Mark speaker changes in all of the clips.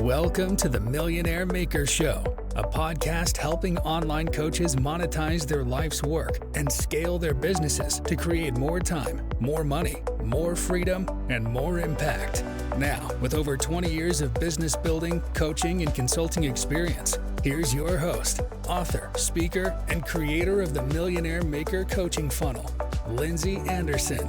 Speaker 1: Welcome to the Millionaire Maker Show, a podcast helping online coaches monetize their life's work and scale their businesses to create more time, more money, more freedom, and more impact. Now, with over 20 years of business building, coaching, and consulting experience, here's your host, author, speaker, and creator of the Millionaire Maker Coaching Funnel, Lindsay Anderson.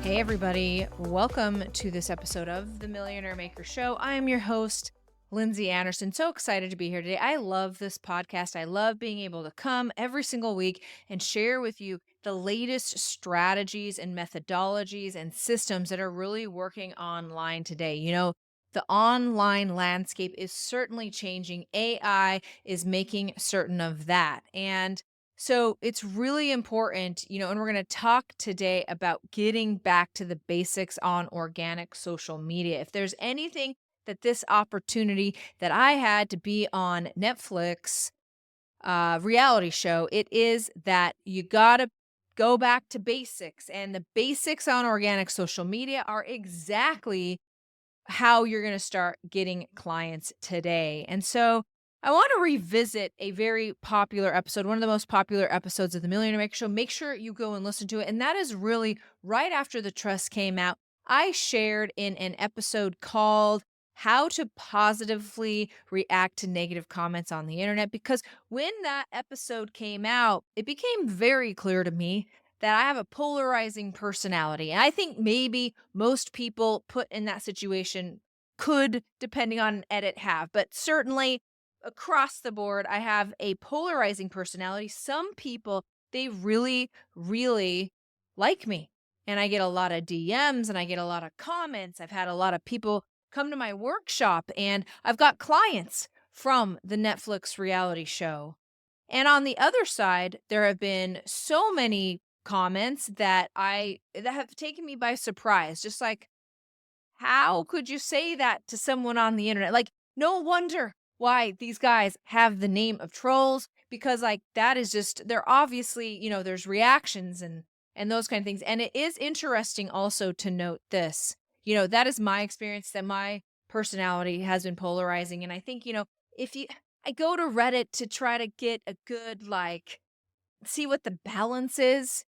Speaker 2: Hey everybody, welcome to this episode of the Millionaire Maker Show. I am your host, Lindsay Anderson. So excited to be here today. I love this podcast. I love being able to come every single week and share with you the latest strategies and methodologies and systems that are really working online today. You know, the online landscape is certainly changing. AI is making certain of that. And so it's really important, and we're going to talk today about getting back to the basics on organic social media. If there's anything that this opportunity that I had to be on Netflix reality show, it is that you got to go back to basics. And the basics on organic social media are exactly how you're going to start getting clients today. And so I want to revisit a very popular episode, one of the most popular episodes of the Millionaire Maker Show. Make sure you go and listen to it. And that is really right after the trust came out. I shared in an episode called How to Positively React to Negative Comments on the Internet, because when that episode came out, it became very clear to me that I have a polarizing personality. And I think maybe most people put in that situation could, depending on an edit, have. But certainly across the board, I have a polarizing personality. Some people, they really, really like me. And I get a lot of DMs and I get a lot of comments. I've had a lot of people come to my workshop and I've got clients from the Netflix reality show. And on the other side, there have been so many comments that have taken me by surprise. Just like, how could you say that to someone on the internet? Like, no wonder why these guys have the name of trolls, because like that is just, they're obviously, there's reactions and those kind of things. And it is interesting also to note this, that is my experience, that my personality has been polarizing. And I think, if I go to Reddit to try to get a good, see what the balance is,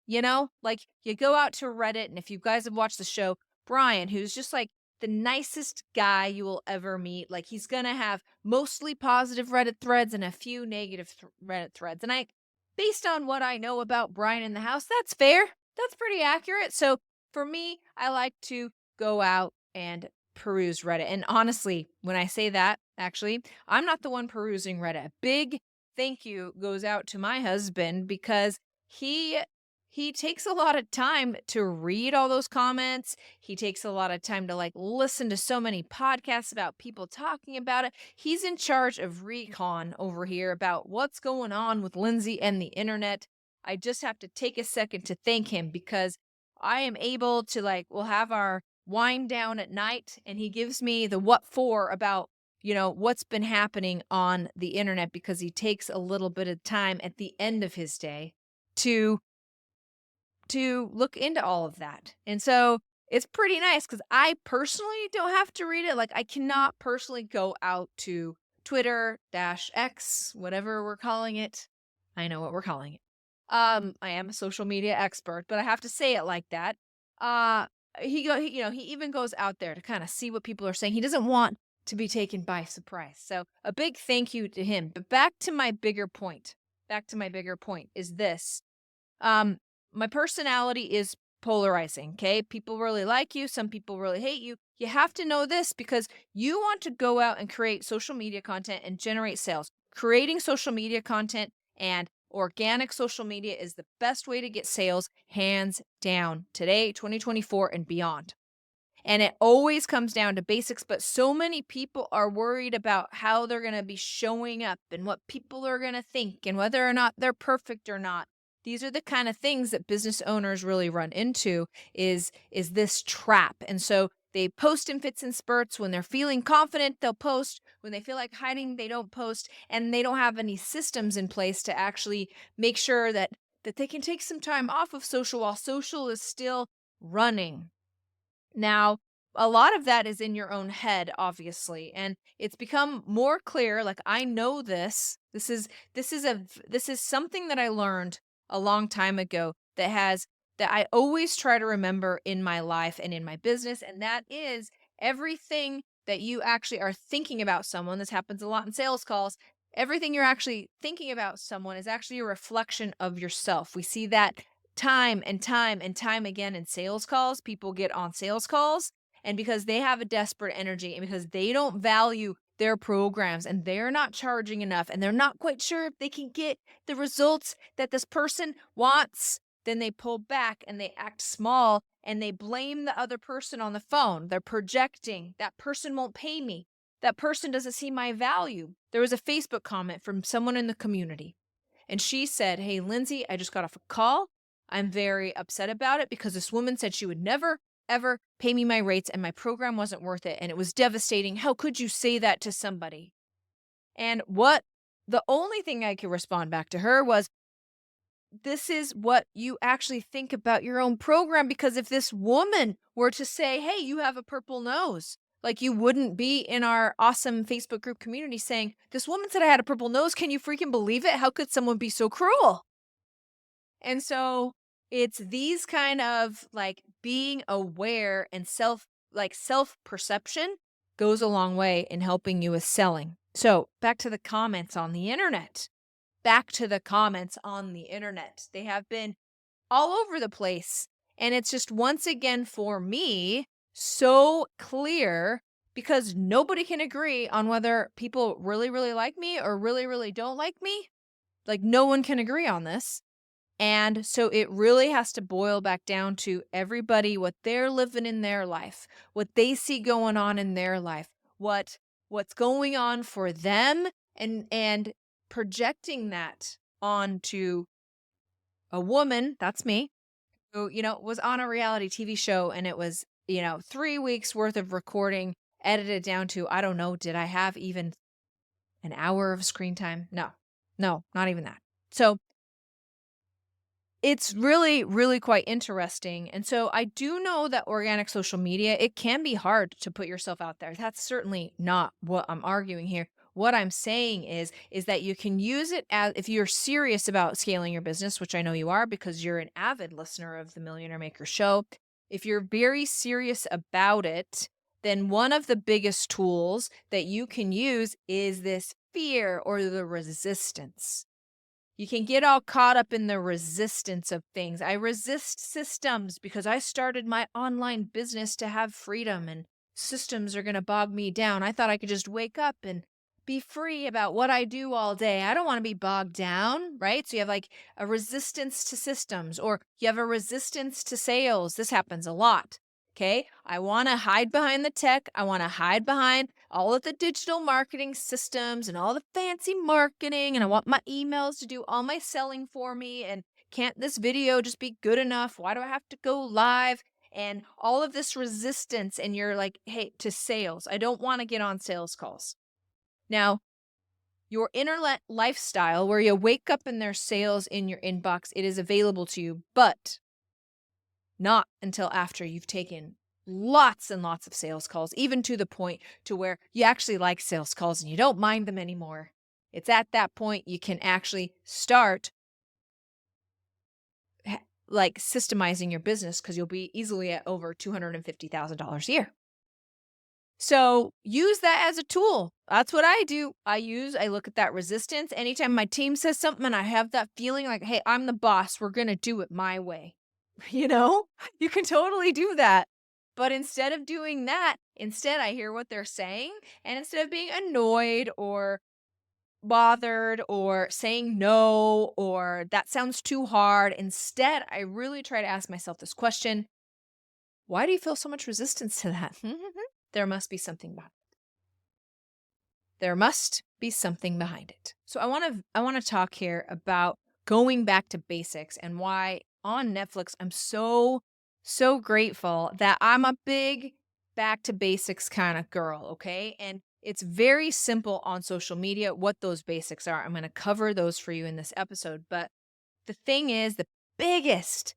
Speaker 2: like you go out to Reddit, and if you guys have watched the show, Brian, who's just like the nicest guy you will ever meet, like he's going to have mostly positive Reddit threads and a few negative Reddit threads. And based on what I know about Brian in the house, that's fair. That's pretty accurate. So for me, I like to go out and peruse Reddit. And honestly, when I say that, actually, I'm not the one perusing Reddit. A big thank you goes out to my husband, because he takes a lot of time to read all those comments. He takes a lot of time to listen to so many podcasts about people talking about it. He's in charge of recon over here about what's going on with Lindsay and the internet. I just have to take a second to thank him, because I am able to we'll have our wind down at night and he gives me the what for about what's been happening on the internet, because he takes a little bit of time at the end of his day to look into all of that. And so it's pretty nice, because I personally don't have to read it. I cannot personally go out to Twitter-X, whatever we're calling it. I know what we're calling it. I am a social media expert, but I have to say it like that. He even goes out there to kind of see what people are saying. He doesn't want to be taken by surprise. So a big thank you to him. But back to my bigger point is this. My personality is polarizing, okay? People really like you. Some people really hate you. You have to know this, because you want to go out and create social media content and generate sales. Creating social media content and organic social media is the best way to get sales, hands down, today, 2024 and beyond. And it always comes down to basics, but so many people are worried about how they're going to be showing up and what people are going to think and whether or not they're perfect or not. These are the kind of things that business owners really run into, is this trap. And so they post in fits and spurts. When they're feeling confident, they'll post. When they feel like hiding, they don't post. And they don't have any systems in place to actually make sure that they can take some time off of social while social is still running. Now, a lot of that is in your own head, obviously, and it's become more clear. Like, I know this. This is something that I learned a long time ago that I always try to remember in my life and in my business, and that is everything that you actually are thinking about someone. This happens a lot in sales calls. Everything you're actually thinking about someone is actually a reflection of yourself. We see that time and time and time again in sales calls. People get on sales calls, and because they have a desperate energy and because they don't value their programs and they're not charging enough and they're not quite sure if they can get the results that this person wants, then they pull back and they act small and they blame the other person on the phone. They're projecting, that person won't pay me. That person doesn't see my value. There was a Facebook comment from someone in the community, and she said, "Hey, Lindsay, I just got off a call. I'm very upset about it because this woman said she would never, ever pay me my rates and my program wasn't worth it. And it was devastating. How could you say that to somebody?" And the only thing I could respond back to her was, this is what you actually think about your own program. Because if this woman were to say, "Hey, you have a purple nose," like, you wouldn't be in our awesome Facebook group community saying, "This woman said I had a purple nose. Can you freaking believe it? How could someone be so cruel?" And so it's these kind of, like, being aware and self perception goes a long way in helping you with selling. So back to the comments on the internet. Back to the comments on the internet. They have been all over the place. And it's just, once again, for me, so clear, because nobody can agree on whether people really, really like me or really, really don't like me. Like, no one can agree on this. And so it really has to boil back down to everybody, what they're living in their life, what they see going on in their life, what's going on for them, and projecting that onto a woman, that's me, who, was on a reality TV show, and it was, 3 weeks worth of recording edited down to, I don't know, did I have even an hour of screen time? No. No, not even that. So it's really, really quite interesting. And so I do know that organic social media, it can be hard to put yourself out there. That's certainly not what I'm arguing here. What I'm saying is that you can use it as, if you're serious about scaling your business, which I know you are because you're an avid listener of the Millionaire Maker Show. If you're very serious about it, then one of the biggest tools that you can use is this fear or the resistance. You can get all caught up in the resistance of things. I resist systems because I started my online business to have freedom, and systems are going to bog me down. I thought I could just wake up and be free about what I do all day. I don't want to be bogged down, right? So you have like a resistance to systems, or you have a resistance to sales. This happens a lot. Okay. I want to hide behind the tech. I want to hide behind all of the digital marketing systems and all the fancy marketing. And I want my emails to do all my selling for me. And can't this video just be good enough? Why do I have to go live? And all of this resistance. And you're like, hey, to sales, I don't want to get on sales calls. Now, your internet lifestyle, where you wake up and there's sales in your inbox, it is available to you, but not until after you've taken lots and lots of sales calls, even to the point to where you actually like sales calls and you don't mind them anymore. It's at that point you can actually start like systemizing your business, because you'll be easily at over $250,000 a year. So use that as a tool. That's what I do. I look at that resistance. Anytime my team says something and I have that feeling like, hey, I'm the boss, we're going to do it my way. You can totally do that. But instead of doing that, instead I hear what they're saying. And instead of being annoyed or bothered or saying no, or that sounds too hard, instead I really try to ask myself this question: why do you feel so much resistance to that? There must be something behind it. There must be something behind it. So I want to talk here about going back to basics, and why on Netflix I'm so grateful that I'm a big back to basics kind of girl, okay? And it's very simple on social media what those basics are. I'm going to cover those for you in this episode, but the thing is, the biggest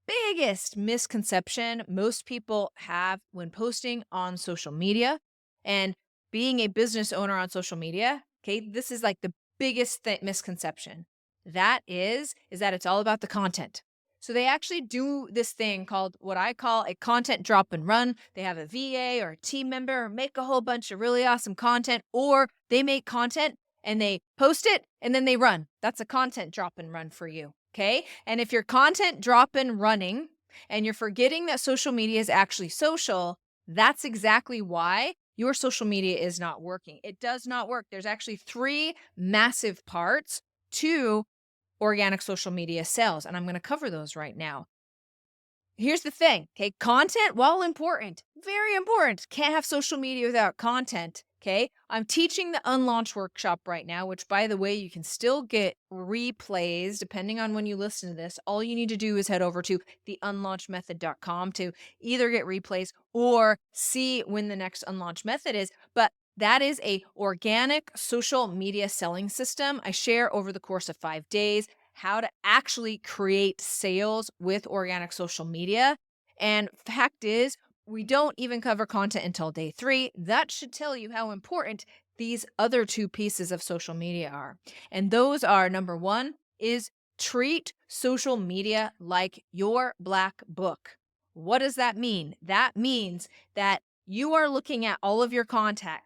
Speaker 2: biggest misconception most people have when posting on social media and being a business owner on social media. Okay, this is like the biggest misconception. That is that it's all about the content. So they actually do this thing called what I call a content drop and run. They have a VA or a team member make a whole bunch of really awesome content, or they make content and they post it and then they run. That's a content drop and run for you. Okay. And if your content drop and running and you're forgetting that social media is actually social, that's exactly why your social media is not working. It does not work. There's actually three massive parts to organic social media sales, and I'm going to cover those right now. Here's the thing, okay? Content, while important, very important, can't have social media without content, okay? I'm teaching the Unlaunch workshop right now, which, by the way, you can still get replays depending on when you listen to this. All you need to do is head over to theunlaunchmethod.com to either get replays or see when the next Unlaunch method is. But that is a organic social media selling system I share over the course of 5 days how to actually create sales with organic social media. And fact is, we don't even cover content until day 3. That should tell you how important these other two pieces of social media are. And those are number 1 is treat social media like your black book. What does that mean? That means that you are looking at all of your contacts,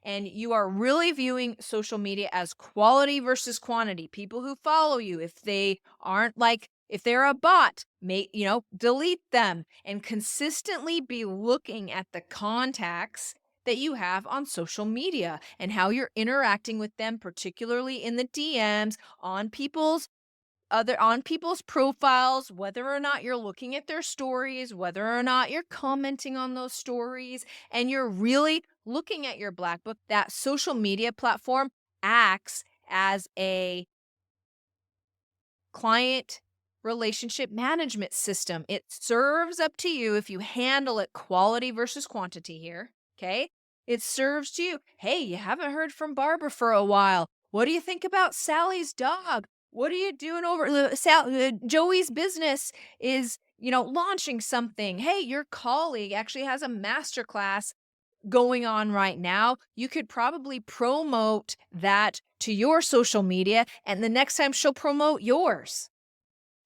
Speaker 2: and you are really viewing social media as quality versus quantity. People who follow you, if they aren't like, if they're a bot, delete them and consistently be looking at the contacts that you have on social media and how you're interacting with them, particularly in the DMs, on people's profiles, whether or not you're looking at their stories, whether or not you're commenting on those stories, and you're really looking at your black book. That social media platform acts as a client relationship management system. It serves up to you if you handle it quality versus quantity here. Okay. It serves to you. Hey, you haven't heard from Barbara for a while. What do you think about Sally's dog? What are you doing over Joey's business is, launching something. Hey, your colleague actually has a masterclass going on right now. You could probably promote that to your social media, and the next time she'll promote yours.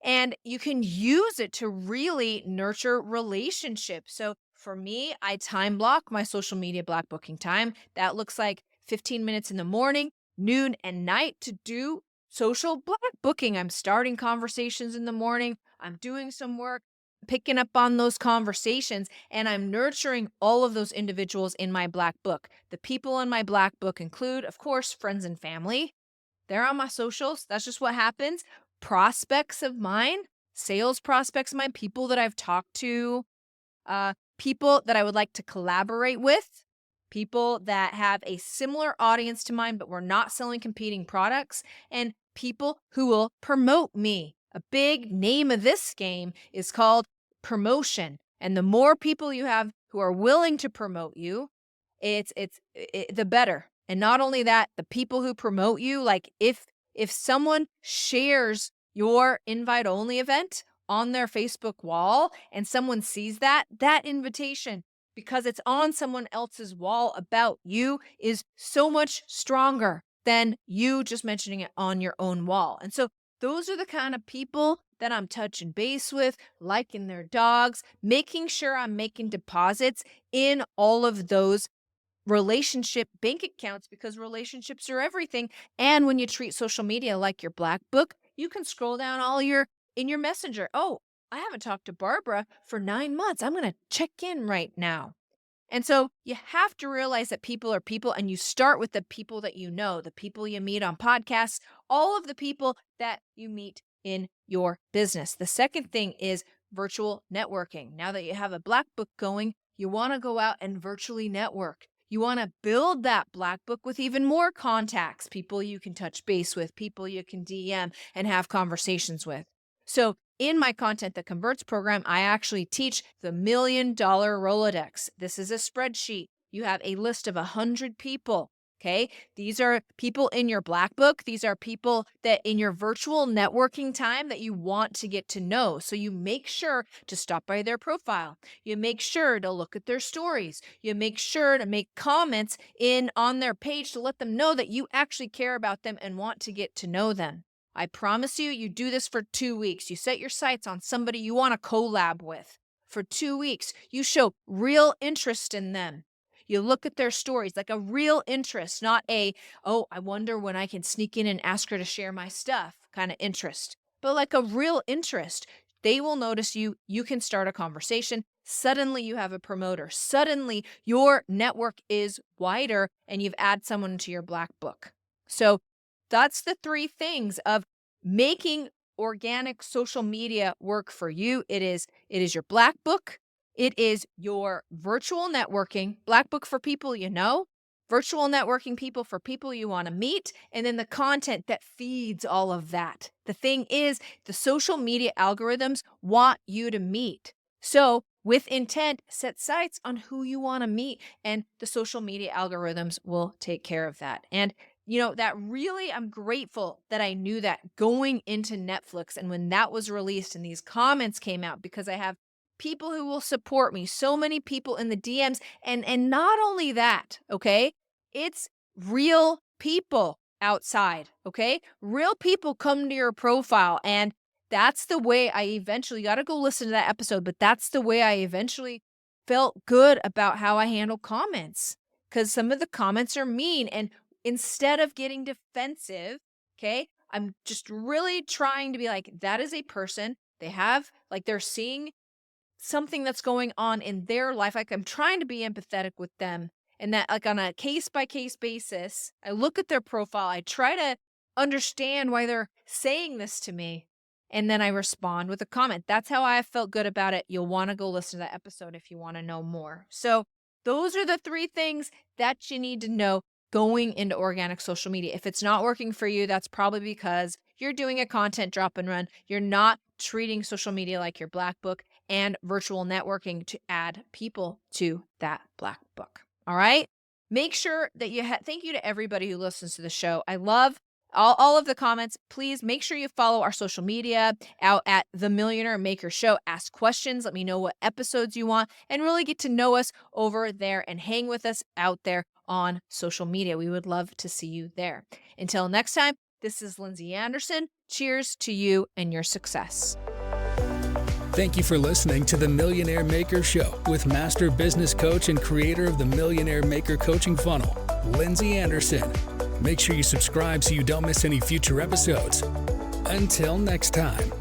Speaker 2: And you can use it to really nurture relationships. So for me, I time block my social media black booking time. That looks like 15 minutes in the morning, noon, and night to do social black booking. I'm starting conversations in the morning. I'm doing some work, picking up on those conversations, and I'm nurturing all of those individuals in my black book. The people in my black book include, of course, friends and family. They're on my socials. That's just what happens. Prospects of mine, sales prospects of mine, people that I've talked to, people that I would like to collaborate with, people that have a similar audience to mine, but we're not selling competing products, and people who will promote me. A big name of this game is called promotion. And the more people you have who are willing to promote you, the better. And not only that, the people who promote you, like if someone shares your invite only event on their Facebook wall and someone sees that invitation, because it's on someone else's wall about you, is so much stronger than you just mentioning it on your own wall. And so those are the kind of people that I'm touching base with, liking their dogs, making sure I'm making deposits in all of those relationship bank accounts, because relationships are everything. And when you treat social media like your black book, you can scroll down in your messenger. Oh, I haven't talked to Barbara for 9 months. I'm going to check in right now. And so you have to realize that people are people, and you start with the people that you know, the people you meet on podcasts, all of the people that you meet in your business. The second thing is virtual networking. Now that you have a black book going, you want to go out and virtually network. You want to build that black book with even more contacts, people you can touch base with, people you can DM and have conversations with. So in my Content That Converts program, I actually teach the $1 Million Rolodex. This is a spreadsheet. You have a list of 100 people Okay. These are people in your black book. These are people that in your virtual networking time that you want to get to know. So you make sure to stop by their profile. You make sure to look at their stories. You make sure to make comments on their page to let them know that you actually care about them and want to get to know them. I promise you, you do this for 2 weeks. You set your sights on somebody you want to collab with. For 2 weeks, you show real interest in them. You look at their stories like a real interest, not oh, I wonder when I can sneak in and ask her to share my stuff kind of interest, but like a real interest. They will notice you. You can start a conversation. Suddenly you have a promoter. Suddenly your network is wider and you've added someone to your black book. So that's the 3 things of making organic social media work for you. It is your black book. It is your virtual networking, black book for people you know, virtual networking people for people you want to meet, and then the content that feeds all of that. The thing is, the social media algorithms want you to meet. So, with intent, set sights on who you want to meet, and the social media algorithms will take care of that. And that really, I'm grateful that I knew that going into Netflix and when that was released and these comments came out, because I have people who will support me, so many people in the DMs. And not only that, okay, it's real people outside, okay? Real people come to your profile. And that's the way I eventually, got to go listen to that episode, but that's the way I eventually felt good about how I handle comments. Because some of the comments are mean. And instead of getting defensive, okay, I'm just really trying to be like, that is a person. They have, like, they're seeing something that's going on in their life. Like, I'm trying to be empathetic with them, and that, like, on a case by case basis, I look at their profile. I try to understand why they're saying this to me. And then I respond with a comment. That's how I felt good about it. You'll want to go listen to that episode if you want to know more. So those are the 3 things that you need to know going into organic social media. If it's not working for you, that's probably because you're doing a content drop and run. You're not treating social media like your black book and virtual networking to add people to that black book. All right. Make sure that thank you to everybody who listens to the show. I love all of the comments. Please make sure you follow our social media out at The Millionaire Maker Show. Ask questions. Let me know what episodes you want and really get to know us over there and hang with us out there on social media. We would love to see you there. Until next time, this is Lindsay Anderson. Cheers to you and your success.
Speaker 1: Thank you for listening to The Millionaire Maker Show with master business coach and creator of the Millionaire Maker coaching funnel, Lindsay Anderson. Make sure you subscribe so you don't miss any future episodes. Until next time.